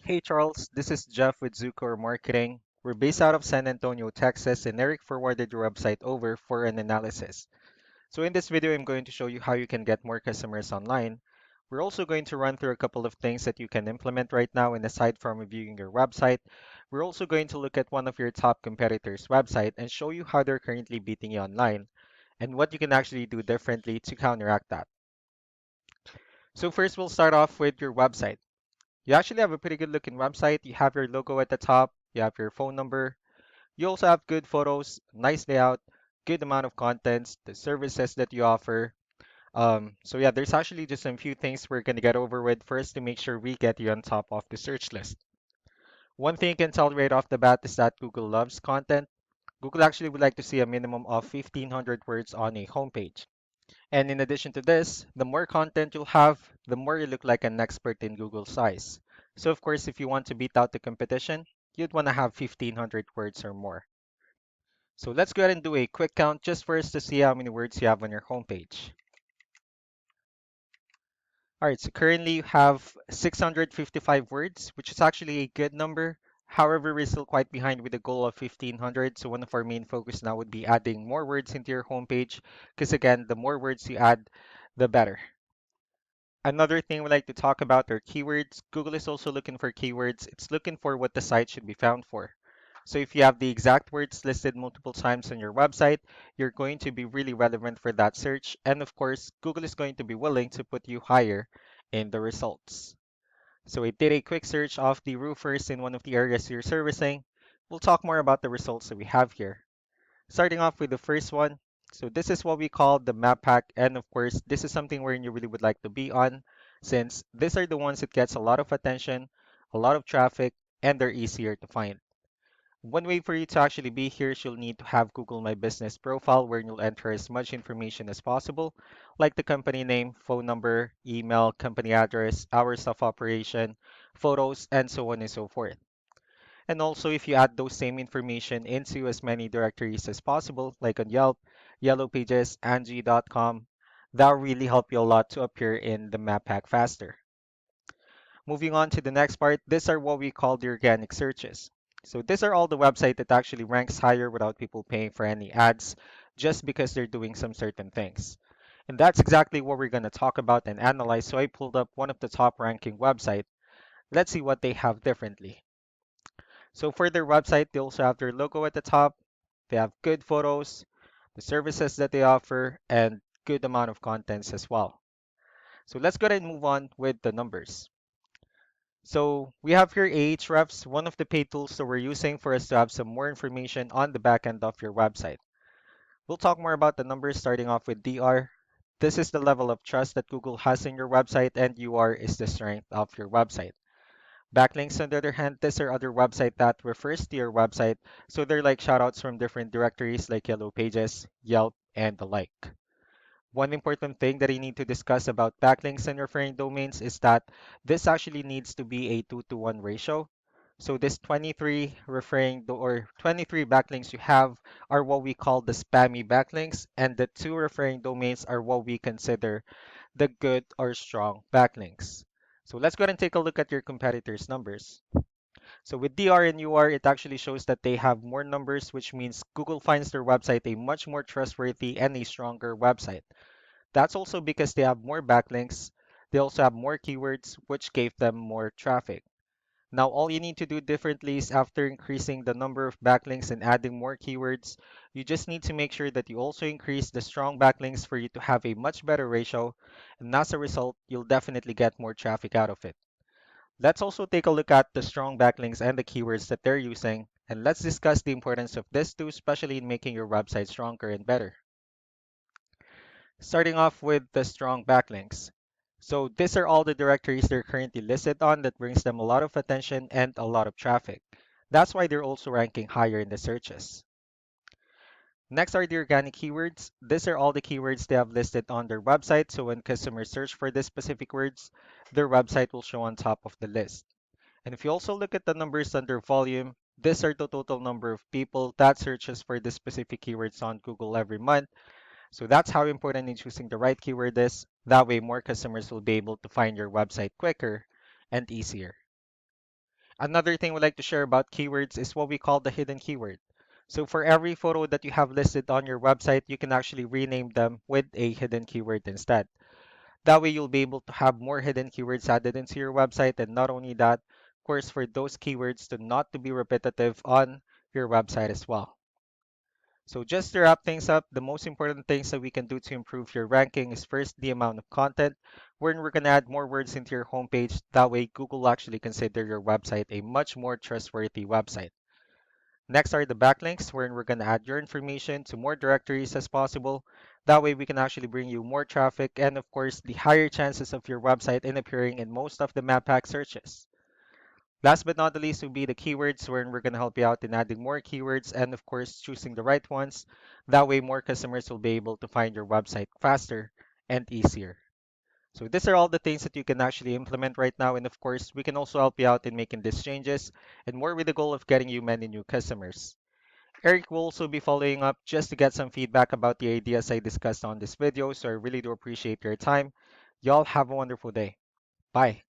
Hey Charles, this is Jeff with Zucor Marketing. We're based out of San Antonio, Texas, and Eric forwarded your website over for an analysis. So in this video, I'm going to show you how you can get more customers online. We're also going to run through a couple of things that you can implement right now, and aside from reviewing your website, we're also going to look at one of your top competitors' website and show you how they're currently beating you online and what you can actually do differently to counteract that. So first, we'll start off with your website. You actually have a pretty good looking website. You have your logo at the top, you have your phone number. You also have good photos, nice layout, good amount of contents, the services that you offer. So yeah, there's actually just some few things we're gonna get over with first to make sure we get you on top of the search list. One thing you can tell right off the bat is that Google loves content. Google actually would like to see a minimum of 1,500 words on a homepage. And in addition to this, the more content you'll have, the more you look like an expert in Google's eyes. So of course, if you want to beat out the competition, you'd want to have 1,500 words or more. So let's go ahead and do a quick count just first to see how many words you have on your homepage. All right, so currently you have 655 words, which is actually a good number. However, we're still quite behind with the goal of 1,500. So one of our main focus now would be adding more words into your homepage, because again, the more words you add, the better. Another thing we like to talk about are keywords. Google is also looking for keywords. It's looking for what the site should be found for. So if you have the exact words listed multiple times on your website, you're going to be really relevant for that search. And of course, Google is going to be willing to put you higher in the results. So we did a quick search of the roofers in one of the areas you're servicing. We'll talk more about the results that we have here. Starting off with the first one. So this is what we call the map pack. And of course, this is something where you really would like to be on since these are the ones that gets a lot of attention, a lot of traffic, and they're easier to find. One way for you to actually be here is you'll need to have Google My Business profile where you'll enter as much information as possible, like the company name, phone number, email, company address, hours of operation, photos, and so on and so forth. And also, if you add those same information into as many directories as possible, like on Yelp, Yellow Pages, Angie.com, that'll really help you a lot to appear in the map pack faster. Moving on to the next part, these are what we call the organic searches. So these are all the website that actually ranks higher without people paying for any ads, just because they're doing some certain things. And that's exactly what we're going to talk about and analyze. So I pulled up one of the top ranking website. Let's see what they have differently. So for their website, they also have their logo at the top. They have good photos, the services that they offer, and good amount of contents as well. So let's go ahead and move on with the numbers. So we have here Ahrefs, one of the paid tools that we're using for us to have some more information on the back end of your website. We'll talk more about the numbers starting off with DR. This is the level of trust that Google has in your website, and UR is the strength of your website. Backlinks, on the other hand, these are other website that refers to your website, so they're like shoutouts from different directories like Yellow Pages, Yelp, and the like. One important thing that I need to discuss about backlinks and referring domains is that this actually needs to be a 2-to-1 ratio. So this 23 or 23 backlinks you have are what we call the spammy backlinks, and the two referring domains are what we consider the good or strong backlinks. So let's go ahead and take a look at your competitors' numbers. So with DR and UR, it actually shows that they have more numbers, which means Google finds their website a much more trustworthy and a stronger website. That's also because they have more backlinks. They also have more keywords, which gave them more traffic. Now, all you need to do differently is after increasing the number of backlinks and adding more keywords, you just need to make sure that you also increase the strong backlinks for you to have a much better ratio. And as a result, you'll definitely get more traffic out of it. Let's also take a look at the strong backlinks and the keywords that they're using. And let's discuss the importance of this too, especially in making your website stronger and better. Starting off with the strong backlinks. So these are all the directories they're currently listed on that brings them a lot of attention and a lot of traffic. That's why they're also ranking higher in the searches. Next are the organic keywords. These are all the keywords they have listed on their website. So when customers search for these specific words, their website will show on top of the list. And if you also look at the numbers under volume, these are the total number of people that searches for the specific keywords on Google every month. So that's how important in choosing the right keyword is. That way, more customers will be able to find your website quicker and easier. Another thing we like to share about keywords is what we call the hidden keyword. So for every photo that you have listed on your website, you can actually rename them with a hidden keyword instead. That way you'll be able to have more hidden keywords added into your website. And not only that, of course, for those keywords to not to be repetitive on your website as well. So just to wrap things up, the most important things that we can do to improve your ranking is first the amount of content, wherein we're going to add more words into your homepage. That way Google will actually consider your website a much more trustworthy website. Next are the backlinks, wherein we're going to add your information to more directories as possible. That way we can actually bring you more traffic and of course the higher chances of your website in appearing in most of the map pack searches. Last but not the least will be the keywords, wherein we're going to help you out in adding more keywords and of course choosing the right ones. That way more customers will be able to find your website faster and easier. So these are all the things that you can actually implement right now. And of course, we can also help you out in making these changes and more with the goal of getting you many new customers. Eric will also be following up just to get some feedback about the ideas I discussed on this video. So I really do appreciate your time. Y'all have a wonderful day. Bye.